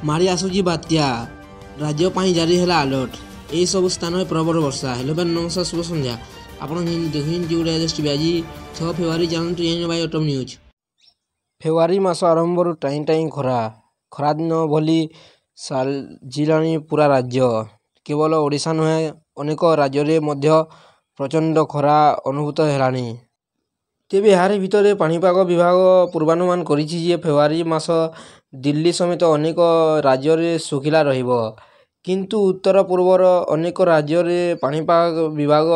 ମାଡ଼ି ଆସୁଛି ବାତ୍ୟା, ରାଜ୍ୟ ପାଇଁ ଜାରି ହେଲା ଆଲର୍ଟ। ଏହିସବୁ ସ୍ଥାନରେ ପ୍ରବଳ ବର୍ଷା। ହେଲୋ ଭାଇ ନମସ୍କାର, ଶୁଭ ସନ୍ଧ୍ୟା। ଆପଣ ଦେଖୁଛନ୍ତି ଗୋଟେ ଟିଭି। ଆଜି 6 ଫେବୃଆରୀ ଜାଣନ୍ତୁ ଜାଣିବା ଅଟୋମ ନ୍ୟୁଜ୍। ଫେବୃଆରୀ ମାସ ଆରମ୍ଭରୁ ଟାଇଁ ଟାଇଁ ଖରାଦିନ ଭଳି ସାଜିଲାଣି ପୁରା ରାଜ୍ୟ। କେବଳ ଓଡ଼ିଶା ନୁହେଁ, ଅନେକ ରାଜ୍ୟରେ ମଧ୍ୟ ପ୍ରଚଣ୍ଡ ଖରା ଅନୁଭୂତ ହେଲାଣି। ତେବେ ଏହାରି ଭିତରେ ପାଣିପାଗ ବିଭାଗ ପୂର୍ବାନୁମାନ କରିଛି ଯେ ଫେବୃଆରୀ ମାସ ଦିଲ୍ଲୀ ସମେତ ଅନେକ ରାଜ୍ୟରେ ଶୁଖିଲା ରହିବ। କିନ୍ତୁ ଉତ୍ତର ପୂର୍ବର ଅନେକ ରାଜ୍ୟରେ ପାଣିପାଗ ବିଭାଗ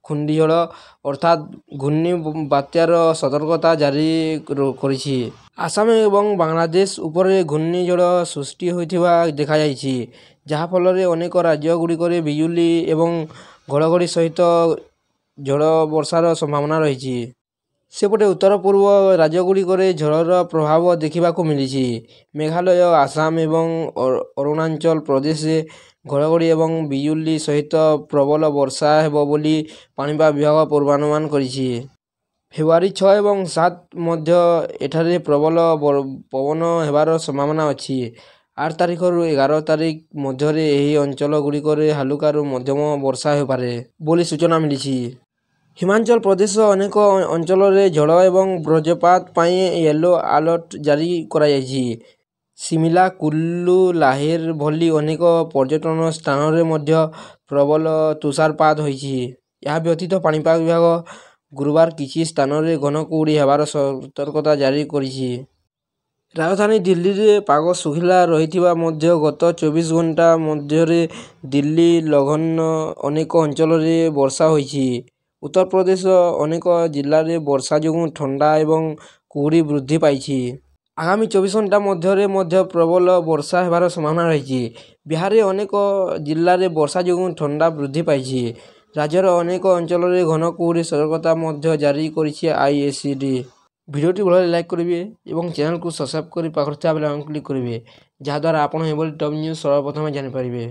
ଘୂର୍ଣ୍ଣିଝଡ଼ ଅର୍ଥାତ୍ ଘୂର୍ଣ୍ଣି ବାତ୍ୟାର ସତର୍କତା ଜାରି କରିଛି। ଆସାମ ଏବଂ ବାଂଲାଦେଶ ଉପରେ ଘୂର୍ଣ୍ଣିଝଡ଼ ସୃଷ୍ଟି ହୋଇଥିବା ଦେଖାଯାଇଛି, ଯାହାଫଳରେ ଅନେକ ରାଜ୍ୟ ଗୁଡ଼ିକରେ ବିଜୁଳି ଏବଂ ଘଡ଼ଘଡ଼ି ସହିତ ଝଡ଼ ବର୍ଷାର ସମ୍ଭାବନା ରହିଛି। ସେପଟେ ଉତ୍ତର ପୂର୍ବ ରାଜ୍ୟଗୁଡ଼ିକରେ ଝଡ଼ର ପ୍ରଭାବ ଦେଖିବାକୁ ମିଳିଛି। ମେଘାଳୟ, ଆସାମ ଏବଂ ଅରୁଣାଚଳ ପ୍ରଦେଶରେ ଘଡ଼ଘଡ଼ି ଏବଂ ବିଜୁଳି ସହିତ ପ୍ରବଳ ବର୍ଷା ହେବ ବୋଲି ପାଣିପାଗ ବିଭାଗ ପୂର୍ବାନୁମାନ କରିଛି। ଫେବୃଆରୀ 6 ଏବଂ 7 ମଧ୍ୟ ଏଠାରେ ପ୍ରବଳ ପବନ ହେବାର ସମ୍ଭାବନା ଅଛି। 8 ତାରିଖରୁ 11 ତାରିଖ ମଧ୍ୟରେ ଏହି ଅଞ୍ଚଳ ଗୁଡ଼ିକରେ ହାଲୁକାରୁ ମଧ୍ୟମ ବର୍ଷା ହୋଇପାରେ ବୋଲି ସୂଚନା ମିଳିଛି। ହିମାଚଳ ପ୍ରଦେଶର ଅନେକ ଅଞ୍ଚଳରେ ଝଡ଼ ଏବଂ ବଜ୍ରପାତ ପାଇଁ ୟେଲୋ ଆଲର୍ଟ ଜାରି କରାଯାଇଛି। ଶିମଲା, କୁଲ୍ଲୁ, ଲାହେର ଭଳି ଅନେକ ପର୍ଯ୍ୟଟନ ସ୍ଥାନରେ ମଧ୍ୟ ପ୍ରବଳ ତୁଷାରପାତ ହୋଇଛି। ଏହା ବ୍ୟତୀତ ପାଣିପାଗ ବିଭାଗ ଗୁରୁବାର କିଛି ସ୍ଥାନରେ ଘନ କୁହୁଡ଼ି ହେବାର ସତର୍କତା ଜାରି କରିଛି। ରାଜଧାନୀ ଦିଲ୍ଲୀରେ ପାଗ ଶୁଖିଲା ରହିଥିବା ମଧ୍ୟ ଗତ 24 ଘଣ୍ଟା ମଧ୍ୟରେ ଦିଲ୍ଲୀ ସଂଲଗ୍ନ ଅନେକ ଅଞ୍ଚଳରେ ବର୍ଷା ହୋଇଛି। ଉତ୍ତରପ୍ରଦେଶର ଅନେକ ଜିଲ୍ଲାରେ ବର୍ଷା ଯୋଗୁଁ ଥଣ୍ଡା ଏବଂ କୁହୁଡ଼ି ବୃଦ୍ଧି ପାଇଛି। ଆଗାମୀ 24 ଘଣ୍ଟା ମଧ୍ୟରେ ମଧ୍ୟ ପ୍ରବଳ ବର୍ଷା ହେବାର ସମ୍ଭାବନା ରହିଛି। ବିହାରରେ ଅନେକ ଜିଲ୍ଲାରେ ବର୍ଷା ଯୋଗୁଁ ଥଣ୍ଡା ବୃଦ୍ଧି ପାଇଛି। ରାଜ୍ୟର ଅନେକ ଅଞ୍ଚଳରେ ଘନ କୁହୁଡ଼ି ସତର୍କତା ମଧ୍ୟ ଜାରି କରିଛି ଆଇଏମ୍ଡି। ଭିଡ଼ିଓଟି ଭଲ ଲାଗିଲେ ଲାଇକ୍ କରିବେ ଏବଂ ଚ୍ୟାନେଲକୁ ସବସ୍କ୍ରାଇବ୍ କରି ପାଖରେ ଥିବା ବେଲ୍ ଆଇକନ୍ କ୍ଲିକ୍ କରିବେ, ଯାହାଦ୍ୱାରା ଆପଣ ଏଭଳି ଟପ୍ ନ୍ୟୁଜ୍ ସର୍ବପ୍ରଥମେ ଜାଣିପାରିବେ।